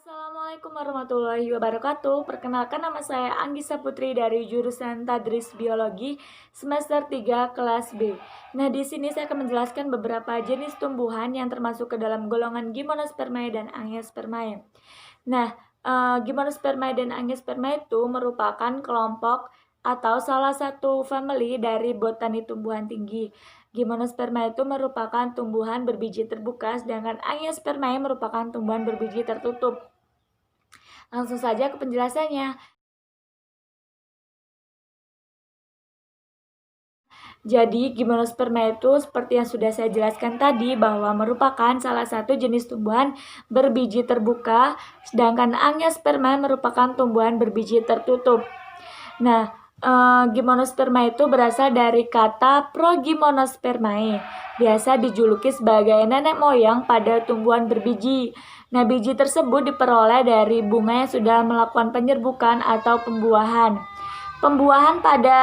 Assalamualaikum warahmatullahi wabarakatuh. Perkenalkan, nama saya Anggisa Putri dari jurusan Tadris Biologi semester 3 kelas B. Nah, di sini saya akan menjelaskan beberapa jenis tumbuhan yang termasuk ke dalam golongan Gymnospermae dan Angiospermae. Nah, Gymnospermae dan Angiospermae itu merupakan kelompok atau salah satu family dari botani tumbuhan tinggi. Gymnospermae itu merupakan tumbuhan berbiji terbuka, sedangkan Angiospermae merupakan tumbuhan berbiji tertutup. Langsung saja ke penjelasannya. Jadi, Gymnospermae itu seperti yang sudah saya jelaskan tadi, bahwa merupakan salah satu jenis tumbuhan berbiji terbuka, sedangkan Angiospermae merupakan tumbuhan berbiji tertutup. Nah, Gymnospermae itu berasal dari kata Progymnospermae, biasa dijuluki sebagai nenek moyang pada tumbuhan berbiji. Nah, biji tersebut diperoleh dari bunga yang sudah melakukan penyerbukan atau pembuahan. Pembuahan pada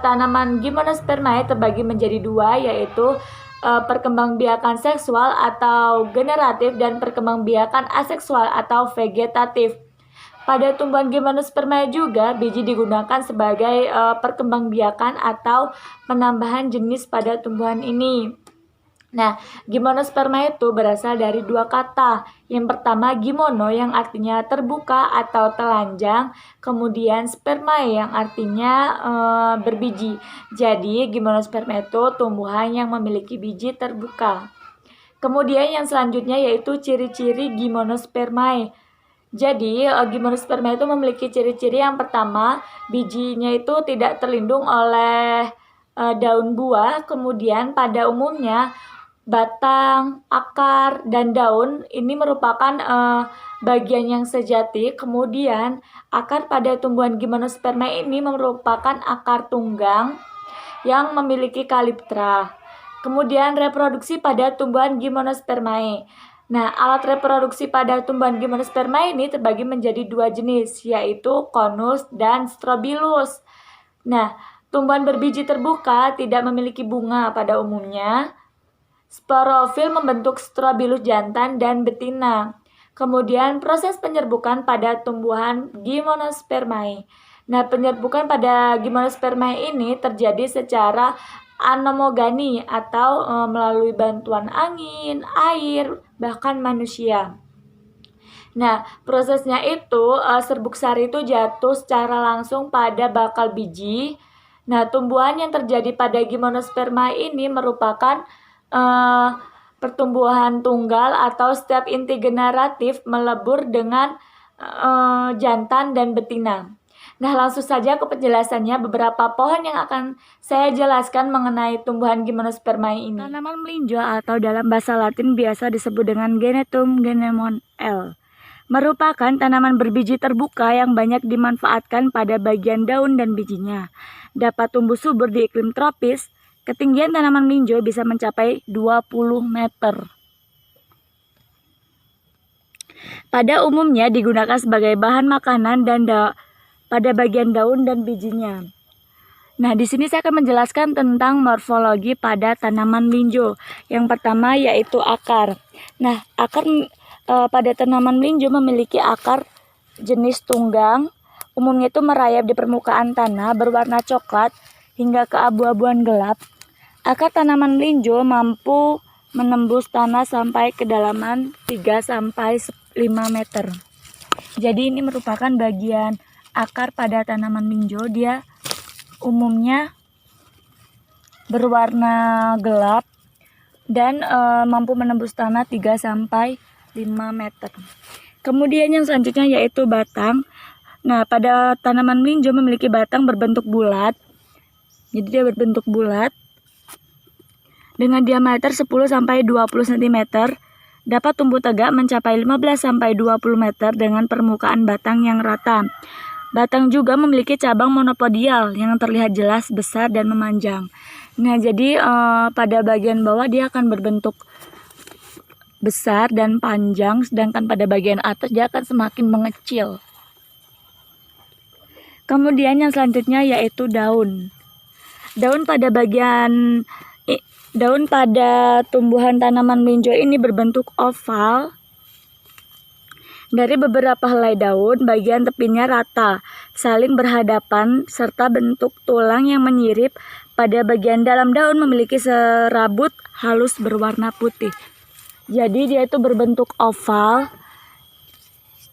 tanaman Gymnospermae terbagi menjadi dua, yaitu perkembangbiakan seksual atau generatif dan perkembangbiakan aseksual atau vegetatif. Pada tumbuhan Gymnospermae juga biji digunakan sebagai perkembangbiakan atau penambahan jenis pada tumbuhan ini. Nah, Gymnospermae itu berasal dari dua kata. Yang pertama gimono yang artinya terbuka atau telanjang, kemudian spermae yang artinya berbiji. Jadi, Gymnospermae itu tumbuhan yang memiliki biji terbuka. Kemudian yang selanjutnya yaitu ciri-ciri Gymnospermae. Jadi, Gymnospermae itu memiliki ciri-ciri yang pertama, bijinya itu tidak terlindung oleh daun buah. Kemudian pada umumnya batang, akar, dan daun ini merupakan bagian yang sejati. Kemudian akar pada tumbuhan Gymnospermae ini merupakan akar tunggang yang memiliki kaliptra. Kemudian reproduksi pada tumbuhan Gymnospermae. Nah, alat reproduksi pada tumbuhan Gymnospermae ini terbagi menjadi dua jenis, yaitu konus dan strobilus. Nah, tumbuhan berbiji terbuka tidak memiliki bunga pada umumnya. Sporofil membentuk strobilus jantan dan betina. Kemudian proses penyerbukan pada tumbuhan Gymnospermae. Nah, penyerbukan pada Gymnospermae ini terjadi secara anomogani atau melalui bantuan angin, air, bahkan manusia. Nah, prosesnya itu serbuk sari itu jatuh secara langsung pada bakal biji. Nah, tumbuhan yang terjadi pada Gymnospermae ini merupakan pertumbuhan tunggal atau setiap inti generatif melebur dengan jantan dan betina. Nah, langsung saja ke penjelasannya. Beberapa pohon yang akan saya jelaskan mengenai tumbuhan Gymnospermae ini. Tanaman melinjo atau dalam bahasa Latin biasa disebut dengan Genetum genemon L. Merupakan tanaman berbiji terbuka yang banyak dimanfaatkan pada bagian daun dan bijinya. Dapat tumbuh subur di iklim tropis. Ketinggian tanaman melinjo bisa mencapai 20 meter. Pada umumnya digunakan sebagai bahan makanan dan pada bagian daun dan bijinya. Nah, di sini saya akan menjelaskan tentang morfologi pada tanaman melinjo. Yang pertama yaitu akar. Nah, akar pada tanaman melinjo memiliki akar jenis tunggang. Umumnya itu merayap di permukaan tanah berwarna coklat hingga keabu-abuan gelap. Akar tanaman melinjo mampu menembus tanah sampai kedalaman 3-5 meter. Jadi ini merupakan bagian akar pada tanaman melinjo. Dia umumnya berwarna gelap dan mampu menembus tanah 3-5 meter. Kemudian yang selanjutnya yaitu batang. Nah, pada tanaman melinjo memiliki batang berbentuk bulat. Jadi dia berbentuk bulat dengan diameter 10-20 cm, dapat tumbuh tegak mencapai 15-20 meter dengan permukaan batang yang rata. Batang juga memiliki cabang monopodial yang terlihat jelas, besar, dan memanjang. Nah, jadi pada bagian bawah dia akan berbentuk besar dan panjang, sedangkan pada bagian atas dia akan semakin mengecil. Kemudian yang selanjutnya yaitu daun. Daun pada tumbuhan tanaman melinjo ini berbentuk oval Dari beberapa helai daun, bagian tepinya rata, saling berhadapan, serta bentuk tulang yang menyirip. Pada bagian dalam daun memiliki serabut halus berwarna putih. Jadi dia itu berbentuk oval,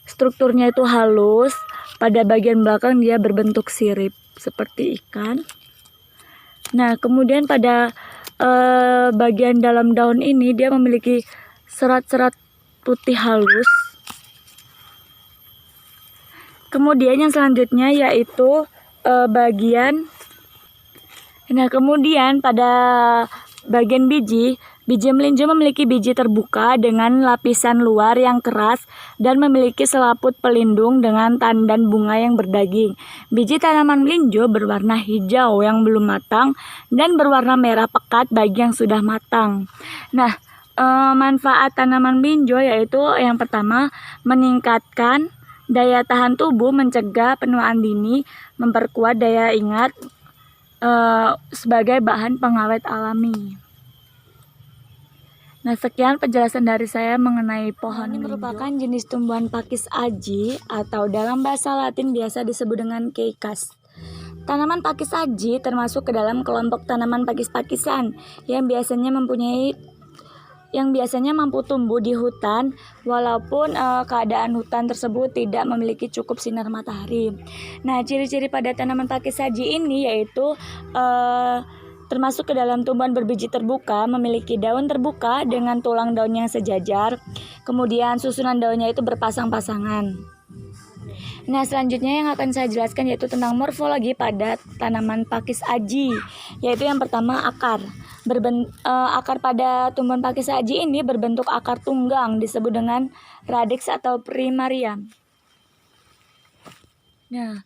strukturnya itu halus. Pada bagian belakang dia berbentuk sirip seperti ikan. Nah, kemudian pada bagian dalam daun ini dia memiliki serat-serat putih halus. Kemudian yang selanjutnya yaitu kemudian pada bagian biji melinjo memiliki biji terbuka dengan lapisan luar yang keras dan memiliki selaput pelindung dengan tandan bunga yang berdaging. Biji tanaman melinjo berwarna hijau yang belum matang dan berwarna merah pekat bagi yang sudah matang. Nah, manfaat tanaman melinjo yaitu yang pertama, meningkatkan daya tahan tubuh, mencegah penuaan dini, memperkuat daya ingat sebagai bahan pengawet alami. Nah, sekian penjelasan dari saya mengenai pohon ini. Merupakan jenis tumbuhan pakis aji atau dalam bahasa Latin biasa disebut dengan Keikkas. Tanaman pakis aji termasuk ke dalam kelompok tanaman pakis-pakisan yang biasanya mampu tumbuh di hutan walaupun keadaan hutan tersebut tidak memiliki cukup sinar matahari. Nah, ciri-ciri pada tanaman pakis saji ini yaitu termasuk ke dalam tumbuhan berbiji terbuka, memiliki daun terbuka dengan tulang daun yang sejajar, kemudian susunan daunnya itu berpasang-pasangan. Nah, selanjutnya yang akan saya jelaskan yaitu tentang morfologi pada tanaman pakis aji, yaitu yang pertama akar. Akar pada tumbuhan pakis aji ini berbentuk akar tunggang, disebut dengan radix atau primaria. Nah,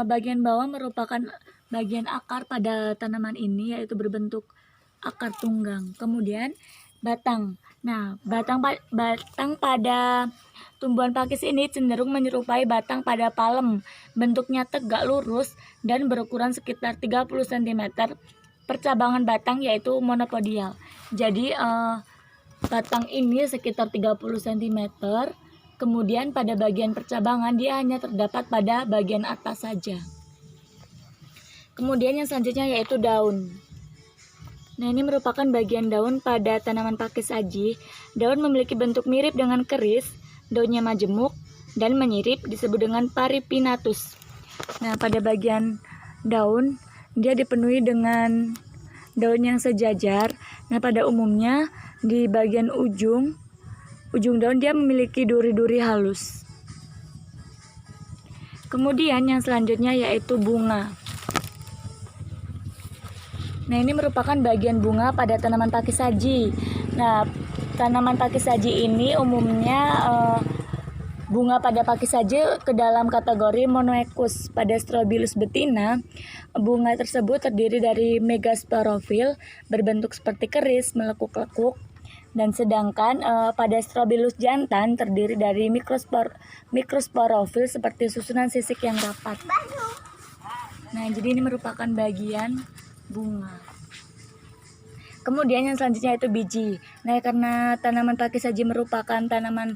bagian bawah merupakan bagian akar pada tanaman ini, yaitu berbentuk akar tunggang. Kemudian batang. Nah, batang pada tumbuhan pakis ini cenderung menyerupai batang pada palem. Bentuknya tegak lurus dan berukuran sekitar 30 cm. Percabangan batang yaitu monopodial. Jadi batang ini sekitar 30 cm. Kemudian pada bagian percabangan dia hanya terdapat pada bagian atas saja. Kemudian yang selanjutnya yaitu daun. Nah, ini merupakan bagian daun pada tanaman pakis aji. Daun memiliki bentuk mirip dengan keris, daunnya majemuk dan menyirip, disebut dengan paripinatus. Nah, pada bagian daun dia dipenuhi dengan daun yang sejajar. Nah, pada umumnya di bagian ujung daun dia memiliki duri-duri halus. Kemudian yang selanjutnya yaitu bunga. Nah, ini merupakan bagian bunga pada tanaman pakis saji. Nah, tanaman pakis saji ini umumnya bunga pada pakis saji ke dalam kategori monoekus. Pada Strobilus betina, bunga tersebut terdiri dari megasporofil berbentuk seperti keris, melekuk-lekuk. Dan sedangkan pada Strobilus jantan terdiri dari mikrosporofil seperti susunan sisik yang rapat. Nah, jadi ini merupakan bagian bunga. Kemudian yang selanjutnya itu biji. Nah, karena tanaman pakis saji merupakan tanaman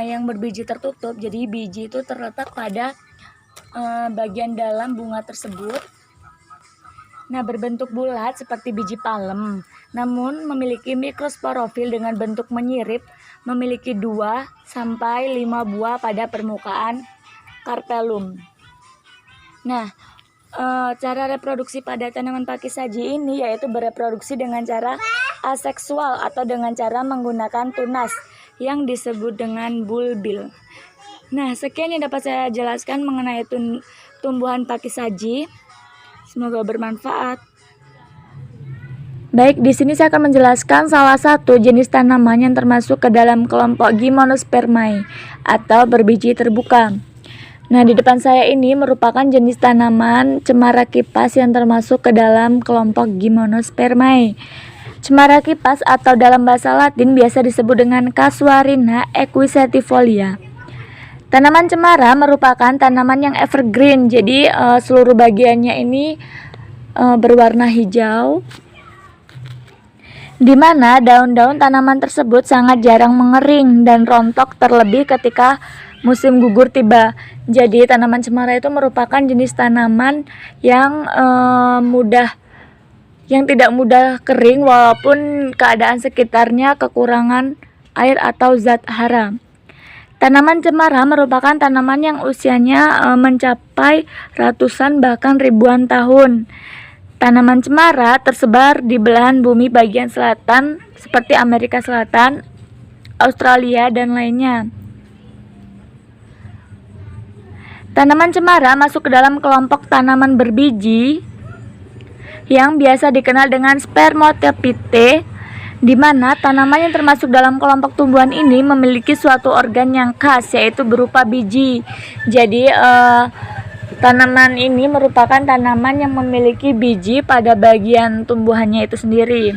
yang berbiji tertutup, jadi biji itu terletak pada bagian dalam bunga tersebut. Nah, berbentuk bulat seperti biji palem, namun memiliki mikrosporofil dengan bentuk menyirip, memiliki 2 sampai 5 buah pada permukaan karpelum. Nah, cara reproduksi pada tanaman pakis saji ini yaitu bereproduksi dengan cara aseksual atau dengan cara menggunakan tunas yang disebut dengan bulbil. Nah, sekian yang dapat saya jelaskan mengenai tumbuhan pakis saji. Semoga bermanfaat. Baik, di sini saya akan menjelaskan salah satu jenis tanaman yang termasuk ke dalam kelompok Gymnospermae atau berbiji terbuka. Nah, di depan saya ini merupakan jenis tanaman cemara kipas yang termasuk ke dalam kelompok Gymnospermae. Cemara kipas atau dalam bahasa Latin biasa disebut dengan Casuarina equisetifolia. Tanaman cemara merupakan tanaman yang evergreen, jadi seluruh bagiannya ini berwarna hijau. di mana daun-daun tanaman tersebut sangat jarang mengering dan rontok terlebih ketika musim gugur tiba. Jadi tanaman cemara itu merupakan jenis tanaman yang tidak mudah kering walaupun keadaan sekitarnya kekurangan air atau zat hara. Tanaman cemara merupakan tanaman yang usianya mencapai ratusan bahkan ribuan tahun. Tanaman cemara tersebar di belahan bumi bagian selatan seperti Amerika Selatan, Australia, dan lainnya. Tanaman cemara masuk ke dalam kelompok tanaman berbiji yang biasa dikenal dengan Spermatophyte, di mana tanaman yang termasuk dalam kelompok tumbuhan ini memiliki suatu organ yang khas, yaitu berupa biji. Jadi tanaman ini merupakan tanaman yang memiliki biji pada bagian tumbuhannya itu sendiri.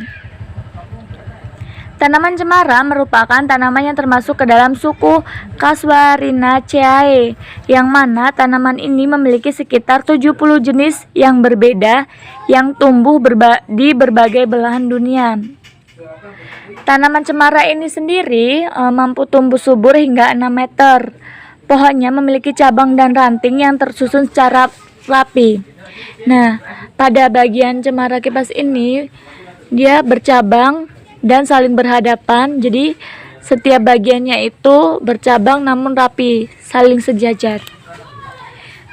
Tanaman cemara merupakan tanaman yang termasuk ke dalam suku Casuarinaceae, yang mana tanaman ini memiliki sekitar 70 jenis yang berbeda yang tumbuh di berbagai belahan dunia. Tanaman cemara ini sendiri mampu tumbuh subur hingga 6 meter. Pohonnya memiliki cabang dan ranting yang tersusun secara rapi. Nah, pada bagian cemara kipas ini dia bercabang dan saling berhadapan. Jadi setiap bagiannya itu bercabang namun rapi, saling sejajar.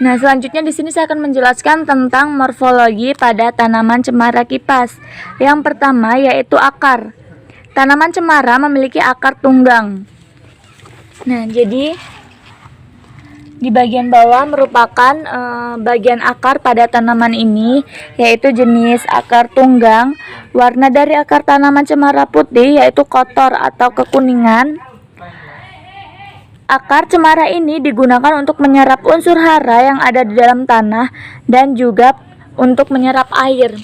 Nah, selanjutnya di sini saya akan menjelaskan tentang morfologi pada tanaman cemara kipas. Yang pertama yaitu akar. Tanaman cemara memiliki akar tunggang. Nah, jadi di bagian bawah merupakan bagian akar pada tanaman ini, yaitu jenis akar tunggang. Warna dari akar tanaman cemara putih, yaitu kotor atau kekuningan. Akar cemara ini digunakan untuk menyerap unsur hara yang ada di dalam tanah dan juga untuk menyerap air.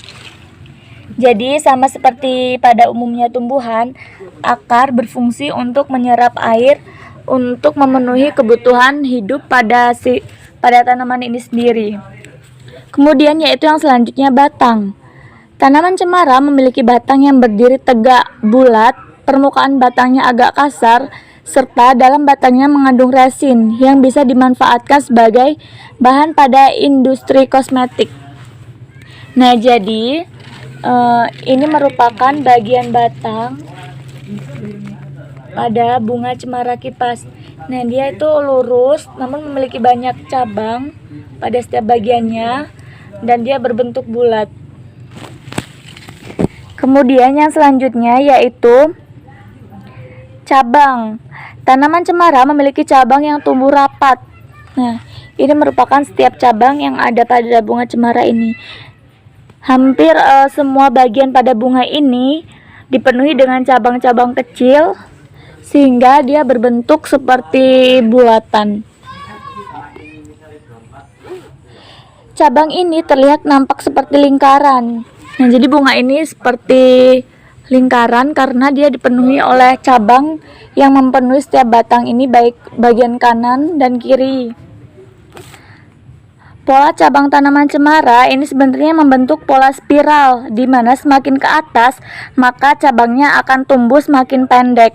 Jadi sama seperti pada umumnya tumbuhan, akar berfungsi untuk menyerap air untuk memenuhi kebutuhan hidup pada tanaman ini sendiri. Kemudian yaitu yang selanjutnya batang. Tanaman cemara memiliki batang yang berdiri tegak, bulat, permukaan batangnya agak kasar, serta dalam batangnya mengandung resin yang bisa dimanfaatkan sebagai bahan pada industri kosmetik. Nah, jadi ini merupakan bagian batang pada bunga cemara kipas. Nah, dia itu lurus namun memiliki banyak cabang pada setiap bagiannya dan dia berbentuk bulat. Kemudian yang selanjutnya yaitu cabang. Tanaman cemara memiliki cabang yang tumbuh rapat. Nah, ini merupakan setiap cabang yang ada pada bunga cemara ini. Hampir semua bagian pada bunga ini dipenuhi dengan cabang-cabang kecil sehingga dia berbentuk seperti bulatan. Cabang ini terlihat nampak seperti lingkaran. Nah, jadi bunga ini seperti lingkaran karena dia dipenuhi oleh cabang yang memenuhi setiap batang ini, baik bagian kanan dan kiri. Pola cabang tanaman cemara ini sebenarnya membentuk pola spiral, di mana semakin ke atas maka cabangnya akan tumbuh semakin pendek.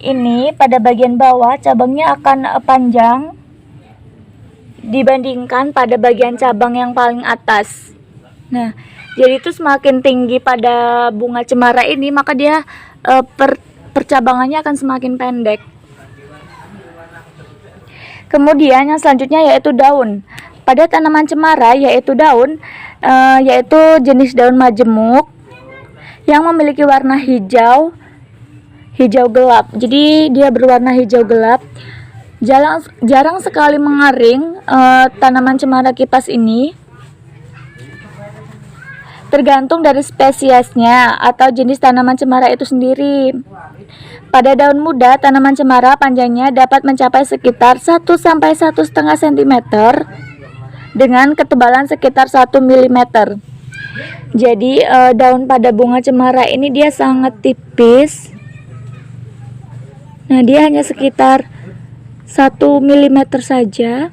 Ini pada bagian bawah cabangnya akan panjang dibandingkan pada bagian cabang yang paling atas. Nah, jadi itu semakin tinggi pada bunga cemara ini maka dia percabangannya akan semakin pendek. Kemudian yang selanjutnya yaitu daun. Pada tanaman cemara yaitu daun, yaitu jenis daun majemuk yang memiliki warna hijau gelap. Jadi dia berwarna hijau gelap. Jarang sekali mengering tanaman cemara kipas ini. Tergantung dari spesiesnya atau jenis tanaman cemara itu sendiri. Pada daun muda, tanaman cemara panjangnya dapat mencapai sekitar 1-1,5 cm dengan ketebalan sekitar 1 mm. Jadi daun pada bunga cemara ini dia sangat tipis. Nah, dia hanya sekitar 1 mm saja.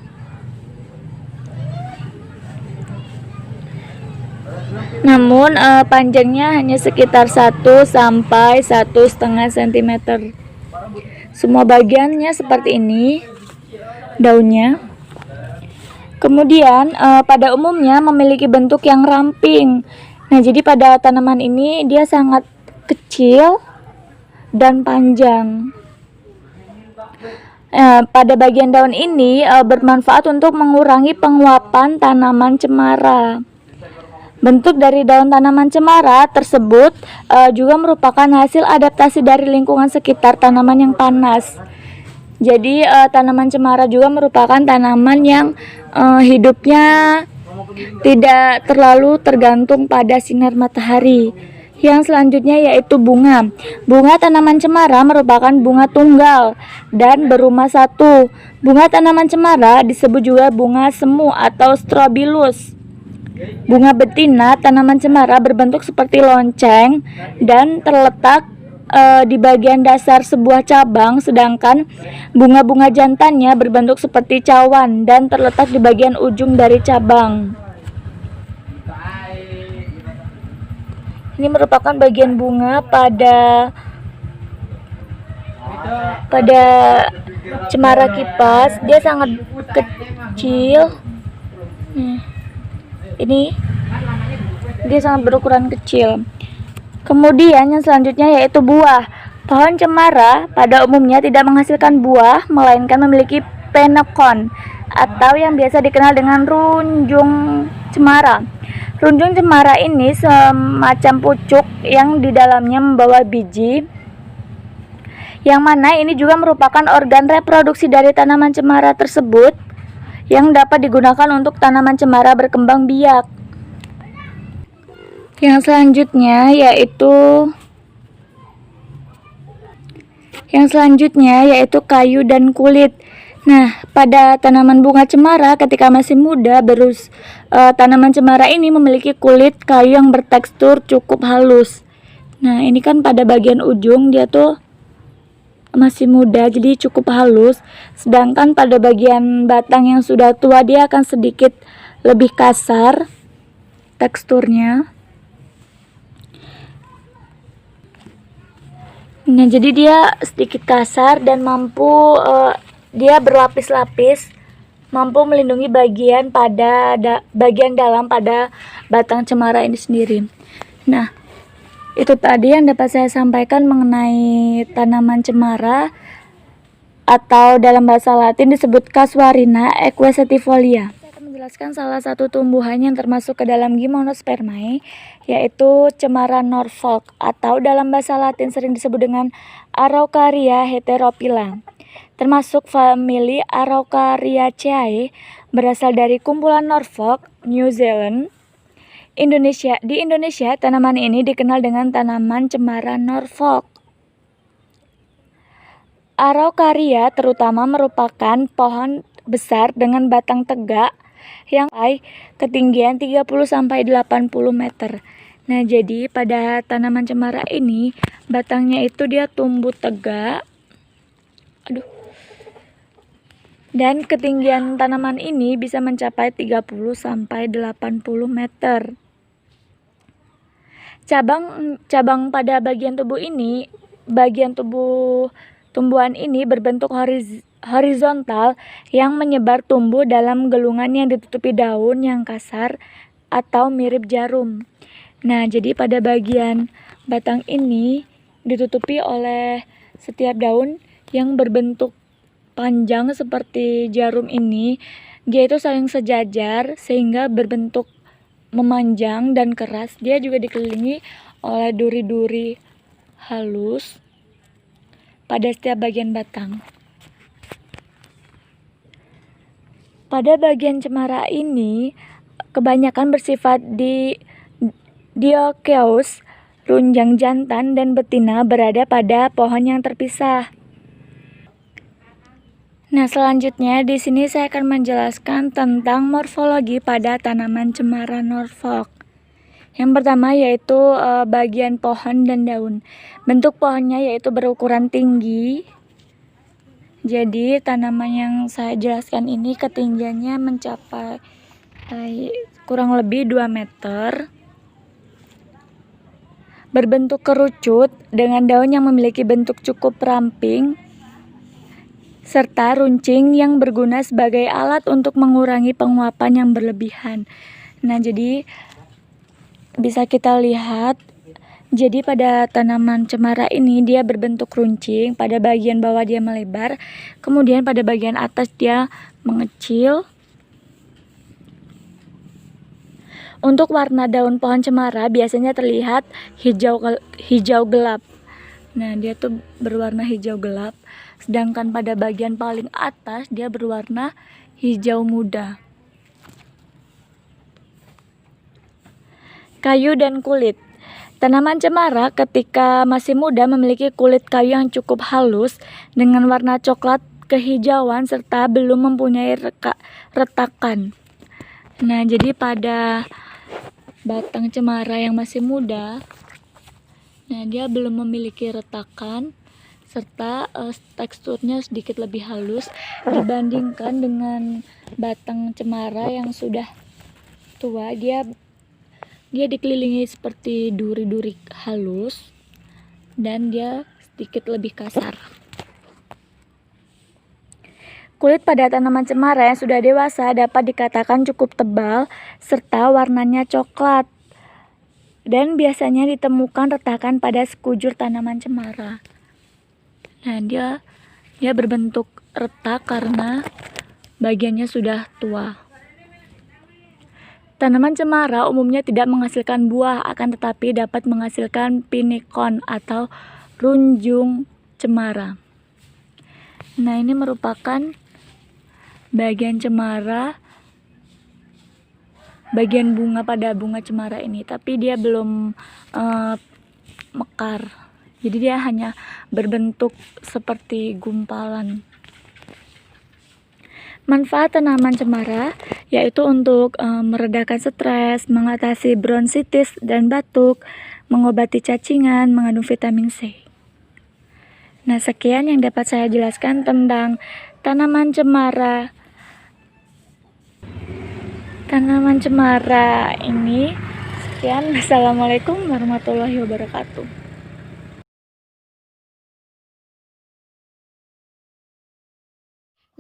Namun panjangnya hanya sekitar 1 sampai 1,5 cm. Semua bagiannya seperti ini daunnya. Kemudian pada umumnya memiliki bentuk yang ramping. Nah, jadi pada tanaman ini dia sangat kecil dan panjang. Pada bagian daun ini bermanfaat untuk mengurangi penguapan tanaman cemara. Bentuk dari daun tanaman cemara tersebut juga merupakan hasil adaptasi dari lingkungan sekitar tanaman yang panas. Jadi tanaman cemara juga merupakan tanaman yang hidupnya tidak terlalu tergantung pada sinar matahari. Yang selanjutnya yaitu bunga. Bunga tanaman cemara merupakan bunga tunggal dan berumah satu. Bunga tanaman cemara disebut juga bunga semu atau strobilus. Bunga betina tanaman cemara berbentuk seperti lonceng dan terletak di bagian dasar sebuah cabang, sedangkan bunga-bunga jantannya berbentuk seperti cawan dan terletak di bagian ujung dari cabang. Ini merupakan bagian bunga pada cemara kipas. Dia sangat kecil. Ini dia sangat berukuran kecil. Kemudian yang selanjutnya yaitu buah. Pohon cemara pada umumnya tidak menghasilkan buah, melainkan memiliki penekon atau yang biasa dikenal dengan runjung cemara. Runjung cemara ini semacam pucuk yang di dalamnya membawa biji, yang mana ini juga merupakan organ reproduksi dari tanaman cemara tersebut yang dapat digunakan untuk tanaman cemara berkembang biak. Yang selanjutnya yaitu kayu dan kulit. Nah, pada tanaman bunga cemara ketika masih muda, tanaman cemara ini memiliki kulit kayu yang bertekstur cukup halus. Nah, ini kan pada bagian ujung dia tuh masih muda, jadi cukup halus. Sedangkan pada bagian batang yang sudah tua dia akan sedikit lebih kasar teksturnya. Nah, jadi dia sedikit kasar dan dia berlapis-lapis, mampu melindungi bagian dalam pada batang cemara ini sendiri. Nah, itu tadi yang dapat saya sampaikan mengenai tanaman cemara, atau dalam bahasa Latin disebut Casuarina equisetifolia. Saya akan menjelaskan salah satu tumbuhan yang termasuk ke dalam Gymnospermae, yaitu cemara Norfolk, atau dalam bahasa Latin sering disebut dengan Araucaria heterophylla. Termasuk famili Araucariaceae, berasal dari kumpulan Norfolk, New Zealand. Di Indonesia, tanaman ini dikenal dengan tanaman cemara Norfolk. Araucaria terutama merupakan pohon besar dengan batang tegak yang ketinggian 30-80 meter. Nah, jadi pada tanaman cemara ini batangnya itu dia tumbuh tegak. Dan ketinggian tanaman ini bisa mencapai 30-80 meter. Cabang pada bagian tubuh tumbuhan ini berbentuk horizontal yang menyebar tumbuh dalam gelungan yang ditutupi daun yang kasar atau mirip jarum. Nah, jadi pada bagian batang ini ditutupi oleh setiap daun yang berbentuk panjang seperti jarum ini. Dia itu saling sejajar sehingga berbentuk memanjang dan keras. Dia juga dikelilingi oleh duri-duri halus pada setiap bagian batang. Pada bagian cemara ini kebanyakan bersifat dioecious. Runjang jantan dan betina berada pada pohon yang terpisah. Nah, selanjutnya di sini saya akan menjelaskan tentang morfologi pada tanaman cemara Norfolk. Yang pertama yaitu bagian pohon dan daun. Bentuk pohonnya yaitu berukuran tinggi. Jadi tanaman yang saya jelaskan ini ketinggiannya mencapai kurang lebih 2 meter. berbentuk kerucut dengan daun yang memiliki bentuk cukup ramping serta runcing yang berguna sebagai alat untuk mengurangi penguapan yang berlebihan. Nah, jadi bisa kita lihat, jadi pada tanaman cemara ini dia berbentuk runcing, pada bagian bawah dia melebar, kemudian pada bagian atas dia mengecil. Untuk warna daun pohon cemara biasanya terlihat hijau gelap. Nah, dia tuh berwarna hijau gelap, sedangkan pada bagian paling atas dia berwarna hijau muda. Kayu dan kulit. Tanaman cemara ketika masih muda memiliki kulit kayu yang cukup halus dengan warna coklat kehijauan serta belum mempunyai retakan. Nah, jadi pada batang cemara yang masih muda, nah dia belum memiliki retakan serta teksturnya sedikit lebih halus dibandingkan dengan batang cemara yang sudah tua. Dia dikelilingi seperti duri-duri halus dan dia sedikit lebih kasar. Kulit pada tanaman cemara yang sudah dewasa dapat dikatakan cukup tebal serta warnanya coklat. Dan biasanya ditemukan retakan pada sekujur tanaman cemara. Nah, dia berbentuk retak karena bagiannya sudah tua. Tanaman cemara umumnya tidak menghasilkan buah, akan tetapi dapat menghasilkan pinikon atau runjung cemara. Nah, ini merupakan bagian cemara, bagian bunga pada bunga cemara ini, tapi dia belum mekar. Jadi dia hanya berbentuk seperti gumpalan. Manfaat tanaman cemara yaitu untuk meredakan stres, mengatasi bronsitis dan batuk, mengobati cacingan, mengandung vitamin C. Nah, sekian yang dapat saya jelaskan tentang tanaman cemara. Tanaman cemara ini. Sekian, assalamualaikum warahmatullahi wabarakatuh.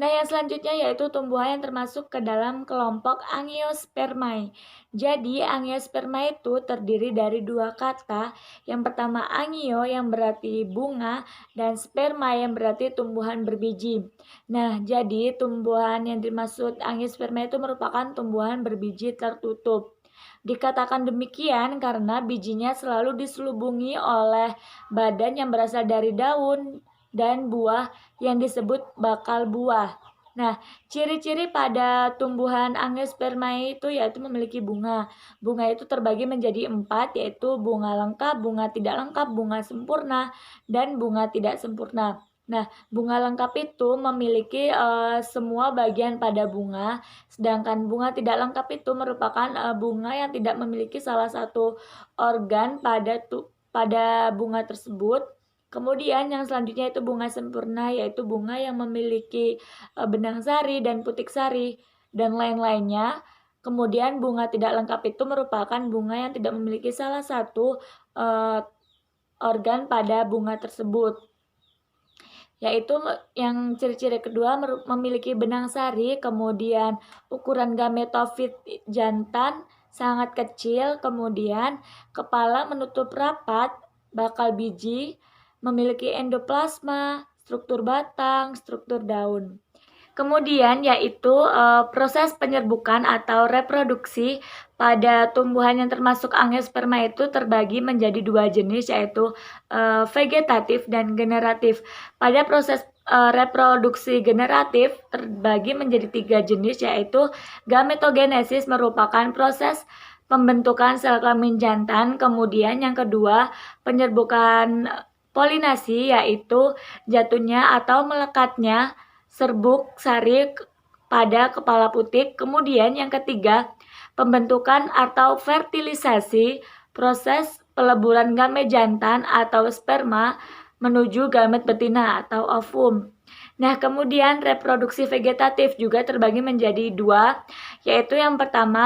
Nah, yang selanjutnya yaitu tumbuhan yang termasuk ke dalam kelompok Angiospermae. Jadi, Angiospermae itu terdiri dari dua kata. Yang pertama angio yang berarti bunga dan sperma yang berarti tumbuhan berbiji. Nah, jadi tumbuhan yang dimaksud Angiospermae itu merupakan tumbuhan berbiji tertutup. Dikatakan demikian karena bijinya selalu diselubungi oleh badan yang berasal dari daun dan buah yang disebut bakal buah. Nah, ciri-ciri pada tumbuhan Angiospermae itu yaitu memiliki bunga. Bunga itu terbagi menjadi 4, yaitu bunga lengkap, bunga tidak lengkap, bunga sempurna, dan bunga tidak sempurna. Nah, bunga lengkap itu memiliki semua bagian pada bunga, sedangkan bunga tidak lengkap itu merupakan bunga yang tidak memiliki salah satu organ pada bunga tersebut. Kemudian yang selanjutnya itu bunga sempurna, yaitu bunga yang memiliki benang sari dan putik sari dan lain-lainnya. Kemudian bunga tidak lengkap itu merupakan bunga yang tidak memiliki salah satu organ pada bunga tersebut. Yaitu yang ciri-ciri kedua memiliki benang sari, kemudian ukuran gametofit jantan sangat kecil, kemudian kepala menutup rapat, bakal biji, memiliki endoplasma, struktur batang, struktur daun. Kemudian yaitu proses penyerbukan atau reproduksi pada tumbuhan yang termasuk Angiospermae itu terbagi menjadi dua jenis, yaitu vegetatif dan generatif. Pada proses reproduksi generatif terbagi menjadi 3 jenis, yaitu gametogenesis merupakan proses pembentukan sel kelamin jantan. Kemudian yang kedua, penyerbukan polinasi, yaitu jatuhnya atau melekatnya serbuk sari pada kepala putik. Kemudian yang ketiga, pembentukan atau fertilisasi, proses peleburan gamet jantan atau sperma menuju gamet betina atau ovum. Nah, kemudian reproduksi vegetatif juga terbagi menjadi 2, yaitu yang pertama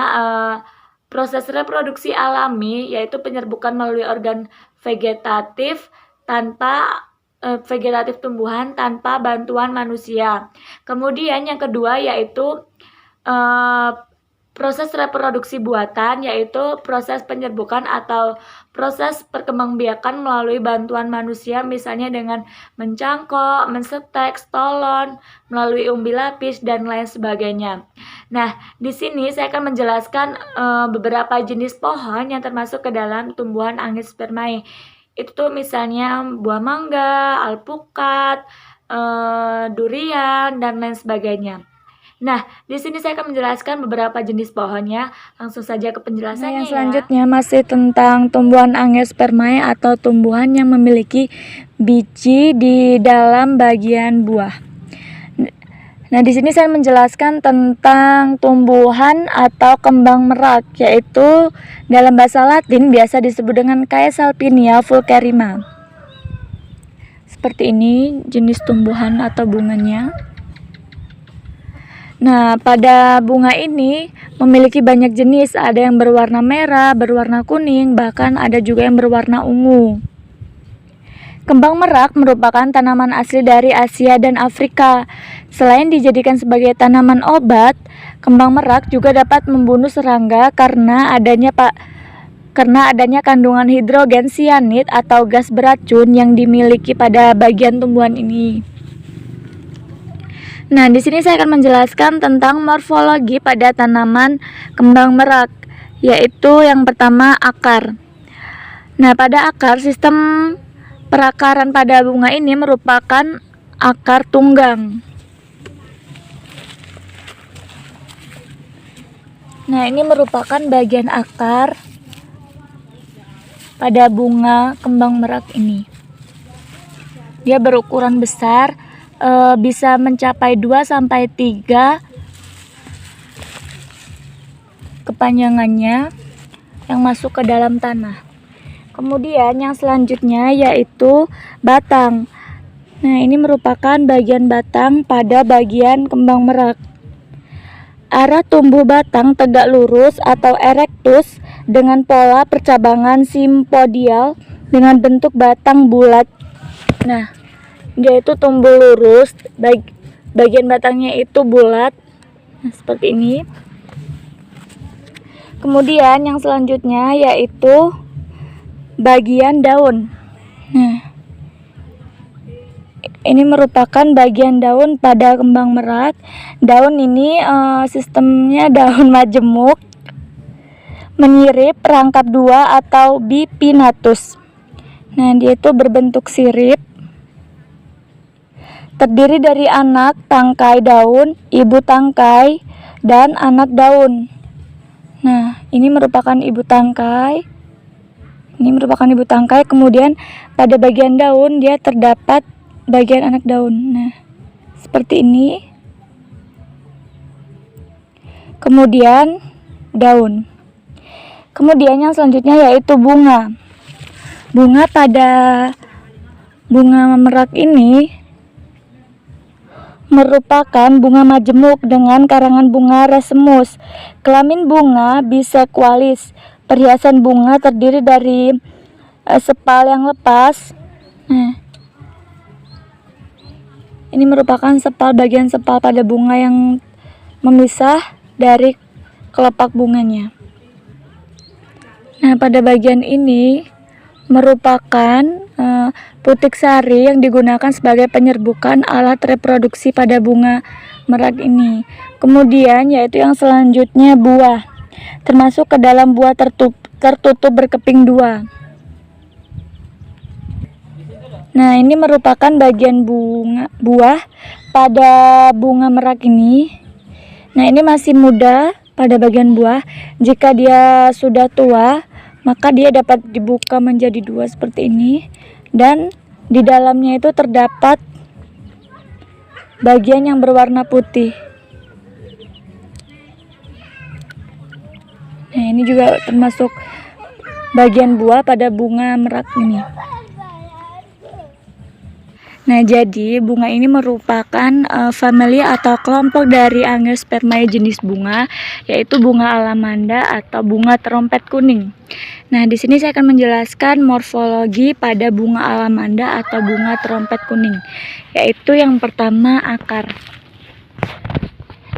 proses reproduksi alami, yaitu penyerbukan melalui organ vegetatif tumbuhan tanpa bantuan manusia. Kemudian yang kedua yaitu proses reproduksi buatan, yaitu proses penyerbukan atau proses perkembangbiakan melalui bantuan manusia, misalnya dengan mencangkok, mensetek, stolon, melalui umbi lapis, dan lain sebagainya. Nah, di sini saya akan menjelaskan beberapa jenis pohon yang termasuk ke dalam tumbuhan Angiospermae. Itu misalnya buah mangga, alpukat, durian, dan lain sebagainya. Nah, di sini saya akan menjelaskan beberapa jenis pohonnya. Langsung saja ke penjelasannya. Yang selanjutnya masih tentang tumbuhan Angiospermae atau tumbuhan yang memiliki biji di dalam bagian buah. Nah, di sini saya menjelaskan tentang tumbuhan atau kembang merak, yaitu dalam bahasa Latin biasa disebut dengan Caesalpinia vulgarima. Seperti ini jenis tumbuhan atau bunganya. Nah, pada bunga ini memiliki banyak jenis, ada yang berwarna merah, berwarna kuning, bahkan ada juga yang berwarna ungu. Kembang merak merupakan tanaman asli dari Asia dan Afrika. Selain dijadikan sebagai tanaman obat, kembang merak juga dapat membunuh serangga karena adanya kandungan hidrogen sianid atau gas beracun yang dimiliki pada bagian tumbuhan ini. Nah, di sini saya akan menjelaskan tentang morfologi pada tanaman kembang merak, yaitu yang pertama akar. Nah, pada akar, sistem perakaran pada bunga ini merupakan akar tunggang. Nah, ini merupakan bagian akar pada bunga kembang merak ini. Dia berukuran besar, bisa mencapai 2-3 kepanjangannya yang masuk ke dalam tanah. Kemudian yang selanjutnya yaitu batang. Nah, ini merupakan bagian batang pada bagian kembang merak. Arah tumbuh batang tegak lurus atau erectus dengan pola percabangan simpodial dengan bentuk batang bulat. Nah, dia itu tumbuh lurus, bagian batangnya itu bulat, nah, seperti ini. Kemudian yang selanjutnya yaitu bagian daun. Nah, ini merupakan bagian daun pada kembang merak. Daun ini sistemnya daun majemuk, menyirip, rangkap dua atau bipinnatus. Nah, dia itu berbentuk sirip. Terdiri dari anak tangkai daun, ibu tangkai, dan anak daun. Nah, ini merupakan ibu tangkai. Kemudian pada bagian daun dia terdapat bagian anak daun. Nah, seperti ini. Kemudian daun. Kemudian yang selanjutnya yaitu bunga. Bunga pada bunga merak ini merupakan bunga majemuk dengan karangan bunga racemus. Kelamin bunga bisexualis. Perhiasan bunga terdiri dari sepal yang lepas. Nah, ini merupakan bagian sepal pada bunga yang memisah dari kelopak bunganya. Nah, pada bagian ini merupakan putik sari yang digunakan sebagai penyerbukan alat reproduksi pada bunga merak ini. Kemudian yaitu yang selanjutnya buah, termasuk ke dalam buah tertutup berkeping dua. Nah, ini merupakan bagian buah pada bunga merak ini. Nah, ini masih muda pada bagian buah. Jika dia sudah tua, maka dia dapat dibuka menjadi dua seperti ini, dan di dalamnya itu terdapat bagian yang berwarna putih. Nah, ini juga termasuk bagian buah pada bunga merak ini. Nah, jadi bunga ini merupakan famili atau kelompok dari Angiospermae jenis bunga, yaitu bunga alamanda atau bunga terompet kuning. Nah, di sini saya akan menjelaskan morfologi pada bunga alamanda atau bunga terompet kuning, yaitu yang pertama akar.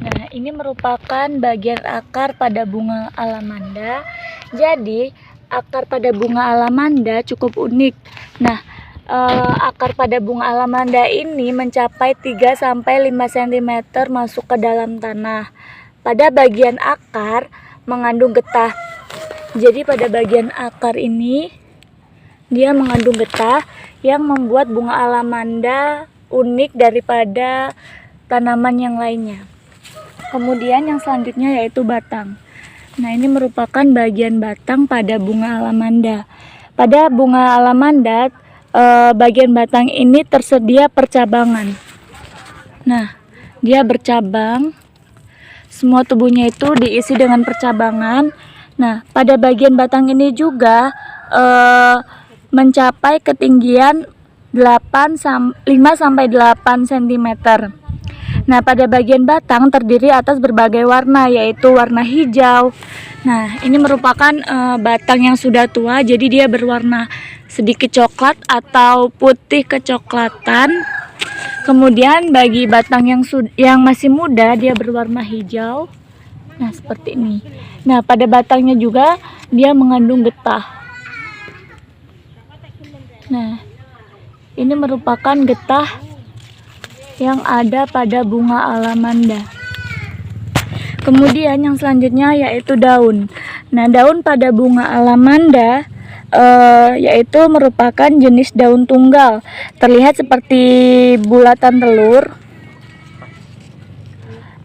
Nah, ini merupakan bagian akar pada bunga alamanda. Jadi, akar pada bunga alamanda cukup unik. Nah, akar pada bunga alamanda ini mencapai 3-5 cm masuk ke dalam tanah. Pada bagian akar mengandung getah. Jadi pada bagian akar ini dia mengandung getah yang membuat bunga alamanda unik daripada tanaman yang lainnya. Kemudian yang selanjutnya yaitu batang. Nah, ini merupakan bagian batang pada bunga alamanda. Pada bunga alamanda bagian batang ini tersedia percabangan. Nah, dia bercabang. Semua tubuhnya itu diisi dengan percabangan. Nah, pada bagian batang ini juga mencapai ketinggian 5-8 cm. Nah, pada bagian batang terdiri atas berbagai warna, yaitu warna hijau. Nah, ini merupakan batang yang sudah tua, jadi dia berwarna sedikit coklat atau putih kecoklatan. Kemudian bagi batang yang masih muda, dia berwarna hijau. Nah, seperti ini. Nah, pada batangnya juga dia mengandung getah. Nah, ini merupakan getah yang ada pada bunga alamanda. Kemudian yang selanjutnya yaitu daun. Nah, daun pada bunga alamanda yaitu merupakan jenis daun tunggal, terlihat seperti bulatan telur,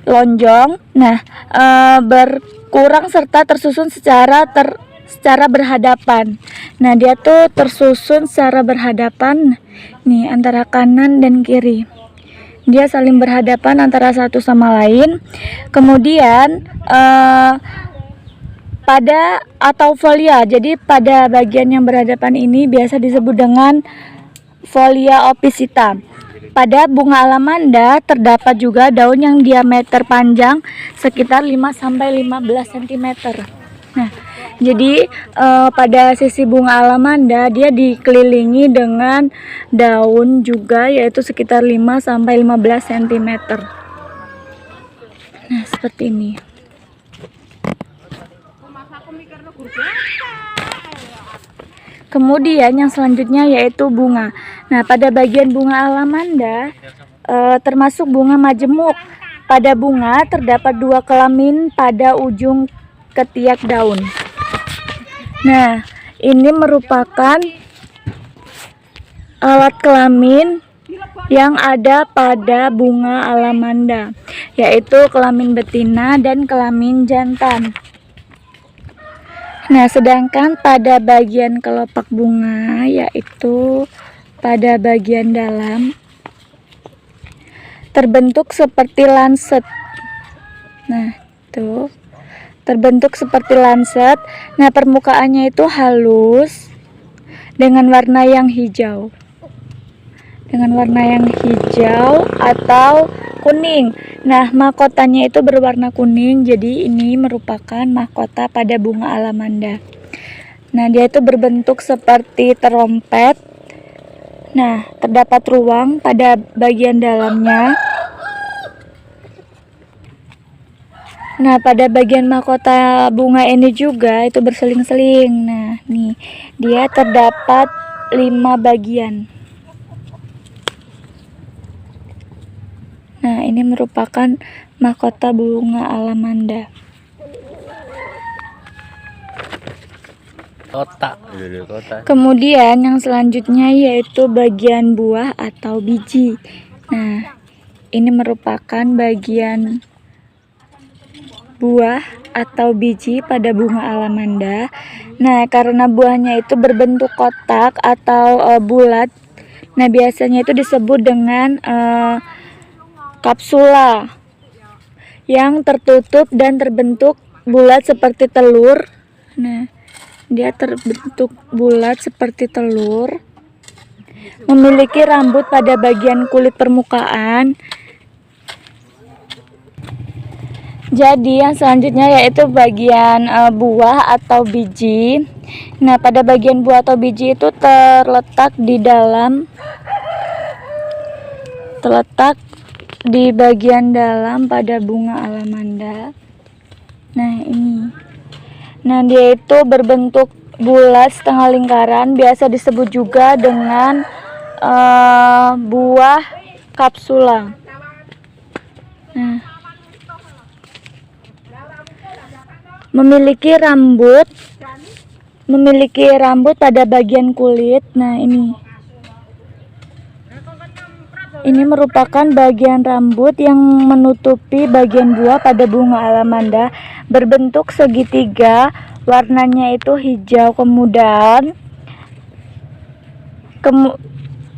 lonjong. Nah, berkurang serta tersusun secara berhadapan. Nah, dia tuh tersusun secara berhadapan nih antara kanan dan kiri. Dia saling berhadapan antara satu sama lain. Kemudian pada atau folia. Jadi pada bagian yang berhadapan ini biasa disebut dengan folia opicita. Pada bunga alamanda terdapat juga daun yang diameter panjang sekitar 5-15 cm. Nah, jadi pada sisi bunga alamanda dia dikelilingi dengan daun juga, yaitu sekitar 5-15 cm. Nah, seperti ini. Kemudian yang selanjutnya yaitu bunga. Nah, pada bagian bunga alamanda termasuk bunga majemuk. Pada bunga terdapat 2 kelamin pada ujung ketiak daun. Nah, ini merupakan alat kelamin yang ada pada bunga alamanda, yaitu kelamin betina dan kelamin jantan. Nah, sedangkan pada bagian kelopak bunga, yaitu pada bagian dalam, terbentuk seperti lanset. Nah, itu terbentuk seperti lanset. Nah, permukaannya itu halus dengan warna yang hijau. Dengan warna yang hijau atau kuning. Nah, mahkotanya itu berwarna kuning, jadi ini merupakan mahkota pada bunga alamanda. Nah, dia itu berbentuk seperti terompet. Nah, terdapat ruang pada bagian dalamnya. Nah, pada bagian mahkota bunga ini juga itu berseling-seling. Nah, nih, dia terdapat 5 bagian. Nah, ini merupakan mahkota bunga alamanda. Kemudian yang selanjutnya yaitu bagian buah atau biji. Nah, ini merupakan bagian buah atau biji pada bunga alamanda. Nah, karena buahnya itu berbentuk kotak atau bulat, nah biasanya itu disebut dengan kapsula yang tertutup dan terbentuk bulat seperti telur. Nah, dia terbentuk bulat seperti telur. memiliki rambut pada bagian kulit permukaan. Jadi yang selanjutnya yaitu bagian buah atau biji. Nah, pada bagian buah atau biji itu terletak di bagian dalam pada bunga alamanda. Nah, ini. Nah, dia itu berbentuk bulat setengah lingkaran, biasa disebut juga dengan buah kapsula. Nah, memiliki rambut pada bagian kulit. Nah, ini merupakan bagian rambut yang menutupi bagian buah pada bunga alamanda, berbentuk segitiga, warnanya itu hijau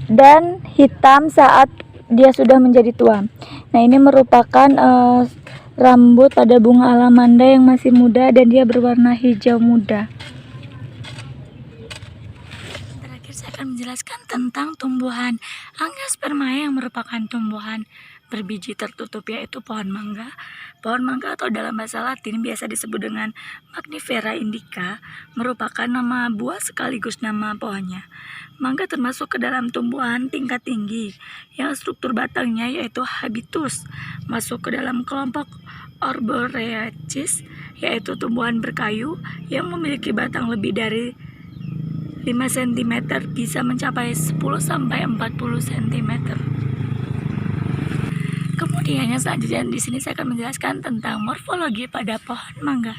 dan hitam saat dia sudah menjadi tua. Nah, ini merupakan rambut pada bunga alamanda yang masih muda dan dia berwarna hijau muda. Terakhir saya akan menjelaskan tentang tumbuhan Angiospermae yang merupakan tumbuhan berbiji tertutup, yaitu pohon mangga. Pohon mangga atau dalam bahasa Latin biasa disebut dengan Mangifera indica merupakan nama buah sekaligus nama pohonnya. Mangga termasuk ke dalam tumbuhan tingkat tinggi yang struktur batangnya yaitu habitus, masuk ke dalam kelompok Arboreaceae, yaitu tumbuhan berkayu yang memiliki batang lebih dari 5 cm, bisa mencapai 10 sampai 40 cm. Kemudian yang selanjutnya di sini saya akan menjelaskan tentang morfologi pada pohon mangga.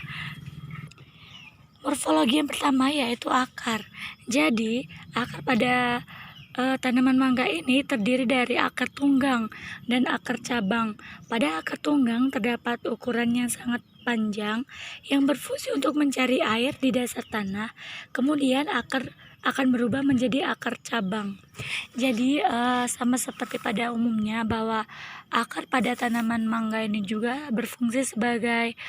Morfologi yang pertama yaitu akar. Jadi, akar pada tanaman mangga ini terdiri dari akar tunggang dan akar cabang. Pada akar tunggang terdapat ukuran yang sangat panjang yang berfungsi untuk mencari air di dasar tanah. Kemudian akar akan berubah menjadi akar cabang. Jadi sama seperti pada umumnya bahwa akar pada tanaman mangga ini juga berfungsi sebagai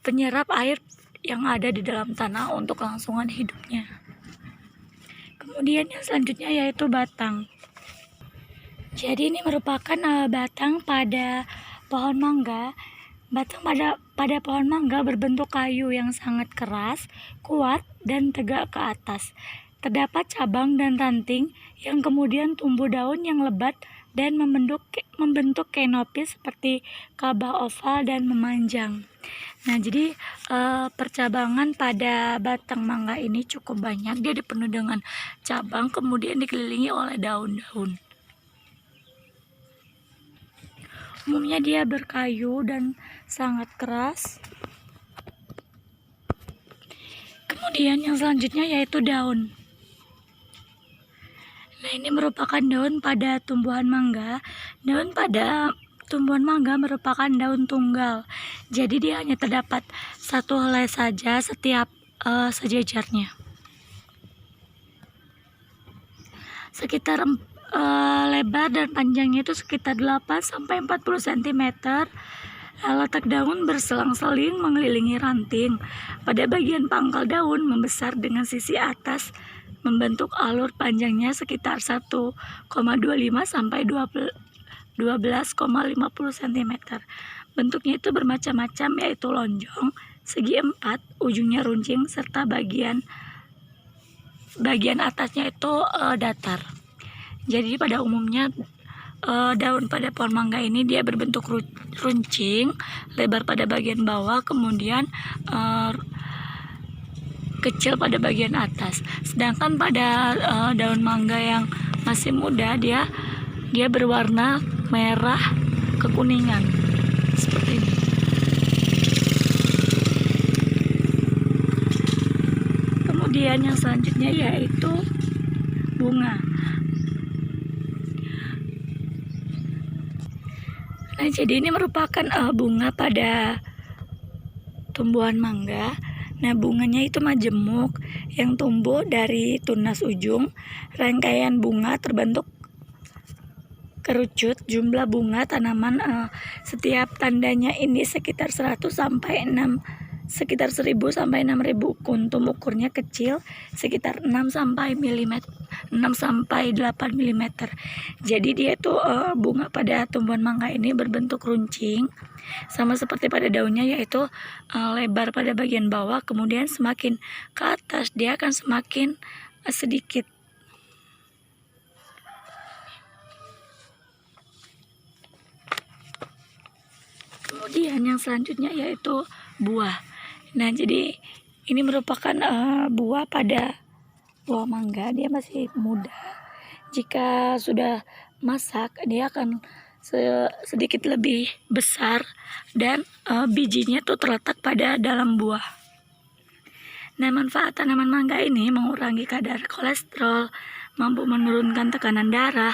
penyerap air yang ada di dalam tanah untuk kelangsungan hidupnya. Kemudian yang selanjutnya yaitu batang. Jadi ini merupakan batang pada pohon mangga. Batang pada pohon mangga berbentuk kayu yang sangat keras, kuat, dan tegak ke atas. Terdapat cabang dan ranting yang kemudian tumbuh daun yang lebat dan membentuk kanopi seperti kabah oval dan memanjang. Nah, jadi percabangan pada batang mangga ini cukup banyak. Dia dipenuhi dengan cabang, kemudian dikelilingi oleh daun-daun. Umumnya dia berkayu dan sangat keras. Kemudian yang selanjutnya yaitu daun. Nah, ini merupakan daun pada tumbuhan mangga. Daun pada tumbuhan mangga merupakan daun tunggal. Jadi dia hanya terdapat satu helai saja setiap sejajarnya. Sekitar lebar dan panjangnya itu sekitar 8-40 cm. Letak daun berselang-seling mengelilingi ranting. Pada bagian pangkal daun membesar dengan sisi atas membentuk alur panjangnya sekitar 1,25 sampai 12,50 cm. Bentuknya itu bermacam-macam, yaitu lonjong, segi empat, ujungnya runcing, serta bagian atasnya itu datar. Jadi pada umumnya daun pada pohon mangga ini dia berbentuk runcing, lebar pada bagian bawah, kemudian kecil pada bagian atas. Sedangkan pada daun mangga yang masih muda dia berwarna merah kekuningan seperti ini. Kemudian yang selanjutnya yaitu bunga. Nah, jadi ini merupakan bunga pada tumbuhan mangga. Nah, bunganya itu majemuk yang tumbuh dari tunas ujung. Rangkaian bunga terbentuk kerucut. Jumlah bunga tanaman setiap tandanya ini sekitar 100 sampai 6 sekitar 1000 sampai 6000 kuntum, ukurnya kecil sekitar 6 sampai 8 mm. Jadi dia tuh bunga pada tumbuhan mangga ini berbentuk runcing, sama seperti pada daunnya, yaitu lebar pada bagian bawah, kemudian semakin ke atas dia akan semakin sedikit. Kemudian yang selanjutnya yaitu buah. Nah, jadi ini merupakan buah pada buah mangga. Dia masih muda. Jika sudah masak, dia akan sedikit lebih besar dan bijinya tuh terletak pada dalam buah. Nah, manfaat tanaman mangga ini mengurangi kadar kolesterol, mampu menurunkan tekanan darah,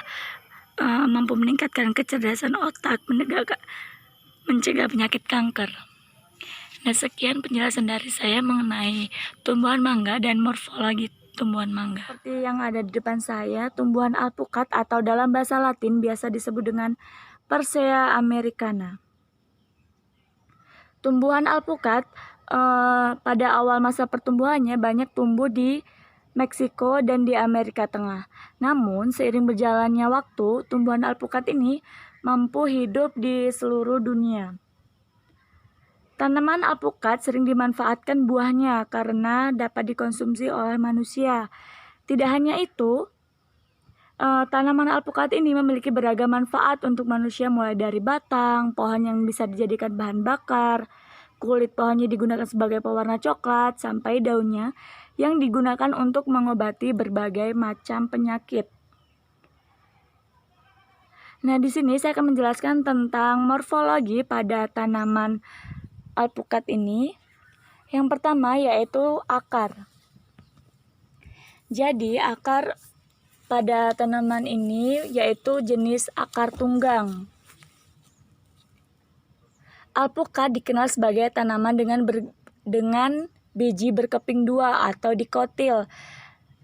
mampu meningkatkan kecerdasan otak, mencegah penyakit kanker. Nah, sekian penjelasan dari saya mengenai tumbuhan mangga dan morfologi tumbuhan mangga. Seperti yang ada di depan saya, tumbuhan alpukat atau dalam bahasa Latin biasa disebut dengan Persea americana. Tumbuhan alpukat pada awal masa pertumbuhannya banyak tumbuh di Meksiko dan di Amerika Tengah. Namun, seiring berjalannya waktu, tumbuhan alpukat ini mampu hidup di seluruh dunia. Tanaman alpukat sering dimanfaatkan buahnya karena dapat dikonsumsi oleh manusia. Tidak hanya itu, tanaman alpukat ini memiliki beragam manfaat untuk manusia, mulai dari batang, pohon yang bisa dijadikan bahan bakar, kulit pohonnya digunakan sebagai pewarna coklat, sampai daunnya yang digunakan untuk mengobati berbagai macam penyakit. Nah, di sini saya akan menjelaskan tentang morfologi pada tanaman alpukat ini. Yang pertama yaitu akar. Jadi, akar pada tanaman ini yaitu jenis akar tunggang. Alpukat dikenal sebagai tanaman dengan biji berkeping dua atau dikotil,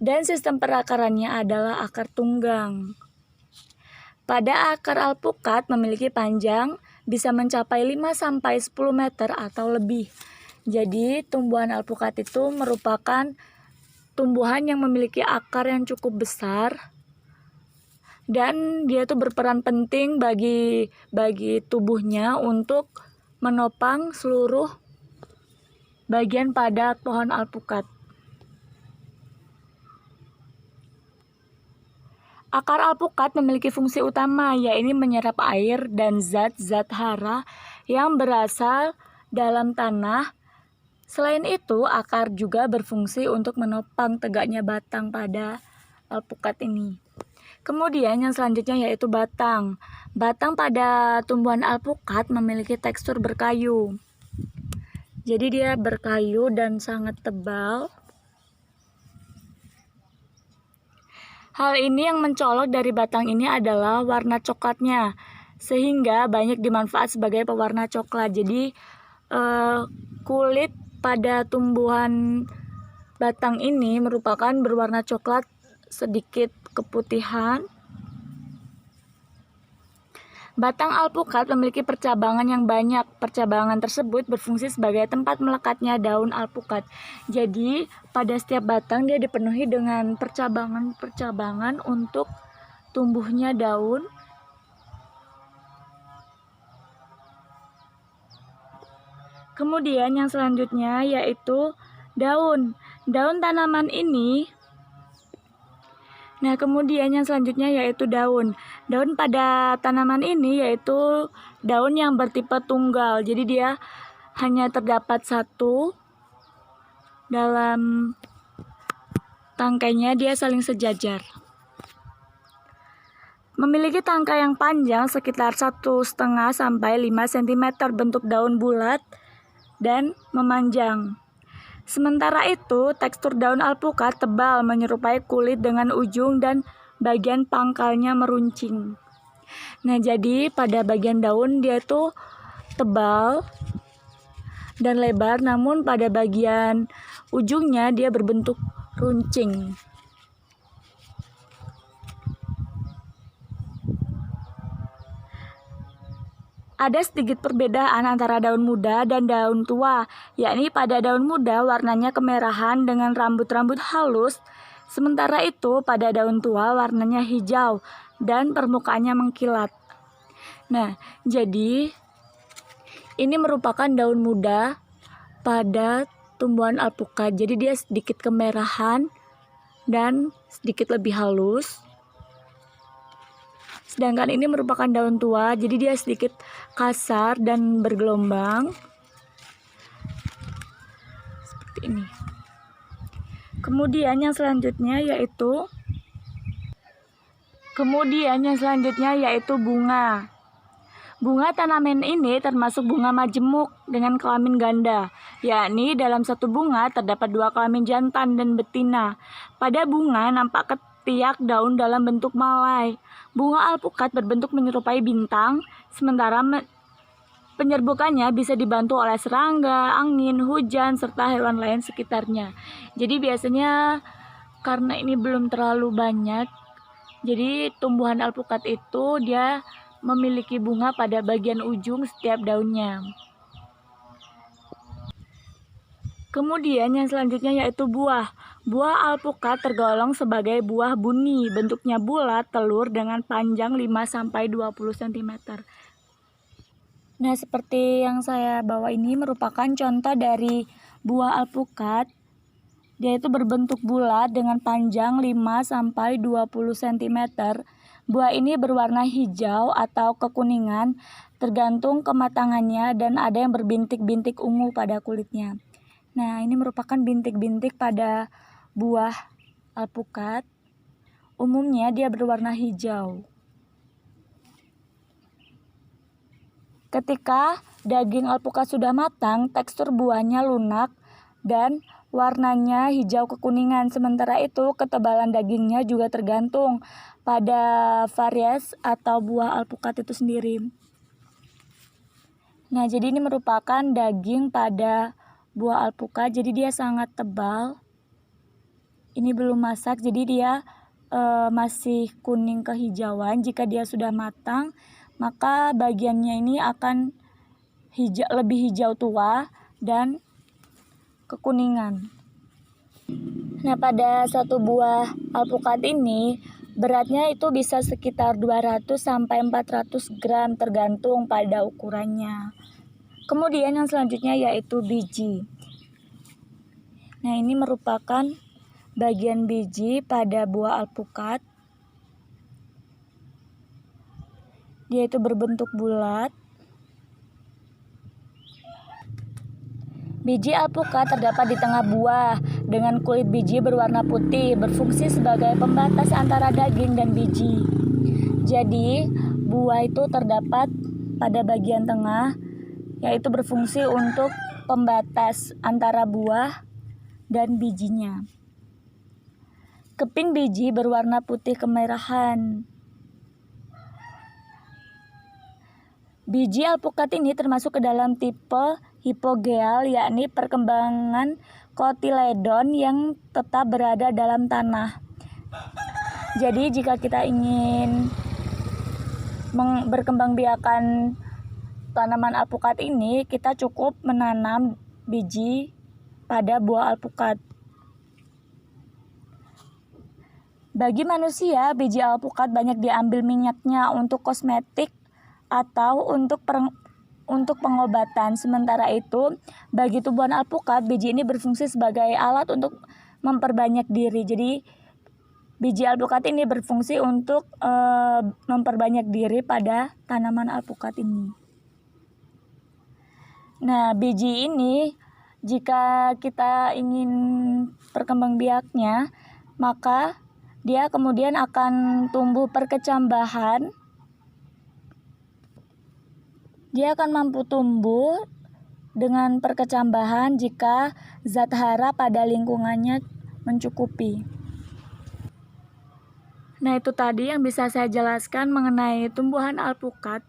dan sistem perakarannya adalah akar tunggang. Pada akar alpukat memiliki panjang bisa mencapai 5-10 meter atau lebih. Jadi tumbuhan alpukat itu merupakan tumbuhan yang memiliki akar yang cukup besar, dan dia tuh berperan penting bagi tubuhnya untuk menopang seluruh bagian pada pohon alpukat. Akar alpukat memiliki fungsi utama, yaitu menyerap air dan zat-zat hara yang berasal dalam tanah. Selain itu, akar juga berfungsi untuk menopang tegaknya batang pada alpukat ini. Kemudian yang selanjutnya yaitu batang. Batang pada tumbuhan alpukat memiliki tekstur berkayu. Jadi dia berkayu dan sangat tebal. Hal ini yang mencolok dari batang ini adalah warna coklatnya, sehingga banyak dimanfaat sebagai pewarna coklat. Jadi kulit pada tumbuhan batang ini merupakan berwarna coklat sedikit keputihan. Batang alpukat memiliki percabangan yang banyak. Percabangan tersebut berfungsi sebagai tempat melekatnya daun alpukat. Jadi, pada setiap batang dia dipenuhi dengan percabangan-percabangan untuk tumbuhnya daun. Kemudian yang selanjutnya yaitu daun. Daun tanaman ini. Nah, kemudian yang selanjutnya yaitu daun. Daun pada tanaman ini yaitu daun yang bertipe tunggal. Jadi dia hanya terdapat satu dalam tangkainya, dia saling sejajar. Memiliki tangkai yang panjang sekitar 1,5 sampai 5 cm, bentuk daun bulat dan memanjang. Sementara itu, tekstur daun alpukat tebal menyerupai kulit dengan ujung dan bagian pangkalnya meruncing. Nah, jadi pada bagian daun dia tuh tebal dan lebar, namun pada bagian ujungnya dia berbentuk runcing. Ada sedikit perbedaan antara daun muda dan daun tua, yakni pada daun muda warnanya kemerahan dengan rambut-rambut halus, sementara itu pada daun tua warnanya hijau dan permukaannya mengkilat. Nah, jadi ini merupakan daun muda pada tumbuhan alpukat. Jadi dia sedikit kemerahan dan sedikit lebih halus. Sedangkan ini merupakan daun tua, jadi dia sedikit kasar dan bergelombang. Seperti ini. Kemudian yang selanjutnya yaitu bunga. Bunga tanaman ini termasuk bunga majemuk dengan kelamin ganda, yakni dalam satu bunga terdapat 2 kelamin jantan dan betina. Pada bunga nampak ketiak daun dalam bentuk malai. Bunga alpukat berbentuk menyerupai bintang, sementara penyerbukannya bisa dibantu oleh serangga, angin, hujan, serta hewan lain sekitarnya. Jadi biasanya karena ini belum terlalu banyak, jadi tumbuhan alpukat itu dia memiliki bunga pada bagian ujung setiap daunnya. Kemudian yang selanjutnya yaitu buah. Buah alpukat tergolong sebagai buah buni, bentuknya bulat telur dengan panjang 5-20 cm. Nah, seperti yang saya bawa ini merupakan contoh dari buah alpukat. Dia itu berbentuk bulat dengan panjang 5-20 cm. Buah ini berwarna hijau atau kekuningan, tergantung kematangannya, dan ada yang berbintik-bintik ungu pada kulitnya. Nah, ini merupakan bintik-bintik pada buah alpukat. Umumnya dia berwarna hijau. Ketika daging alpukat sudah matang, tekstur buahnya lunak dan warnanya hijau kekuningan. Sementara itu, ketebalan dagingnya juga tergantung pada varies atau buah alpukat itu sendiri. Nah, jadi ini merupakan daging pada buah alpukat, jadi dia sangat tebal. Ini belum masak, jadi dia masih kuning kehijauan. Jika dia sudah matang, maka bagiannya ini akan lebih hijau tua dan kekuningan. Nah, pada satu buah alpukat ini beratnya itu bisa sekitar 200-400 gram tergantung pada ukurannya. Kemudian yang selanjutnya yaitu biji. Nah, ini merupakan bagian biji pada buah alpukat. Dia itu berbentuk bulat. Biji alpukat terdapat di tengah buah dengan kulit biji berwarna putih, berfungsi sebagai pembatas antara daging dan biji. Jadi, buah itu terdapat pada bagian tengah, yaitu berfungsi untuk pembatas antara buah dan bijinya. Keping biji berwarna putih kemerahan. Biji alpukat ini termasuk ke dalam tipe hipogeal, yakni perkembangan kotiledon yang tetap berada dalam tanah. Jadi jika kita ingin berkembangbiakan tanaman alpukat ini, kita cukup menanam biji pada buah alpukat. Bagi manusia, biji alpukat banyak diambil minyaknya untuk kosmetik atau untuk pengobatan. Sementara itu, bagi tumbuhan alpukat, biji ini berfungsi sebagai alat untuk memperbanyak diri. Jadi, biji alpukat ini berfungsi untuk memperbanyak diri pada tanaman alpukat ini. Nah, biji ini jika kita ingin perkembangbiaknya, maka dia kemudian akan tumbuh perkecambahan. Dia akan mampu tumbuh dengan perkecambahan jika zat hara pada lingkungannya mencukupi. Nah, itu tadi yang bisa saya jelaskan mengenai tumbuhan alpukat.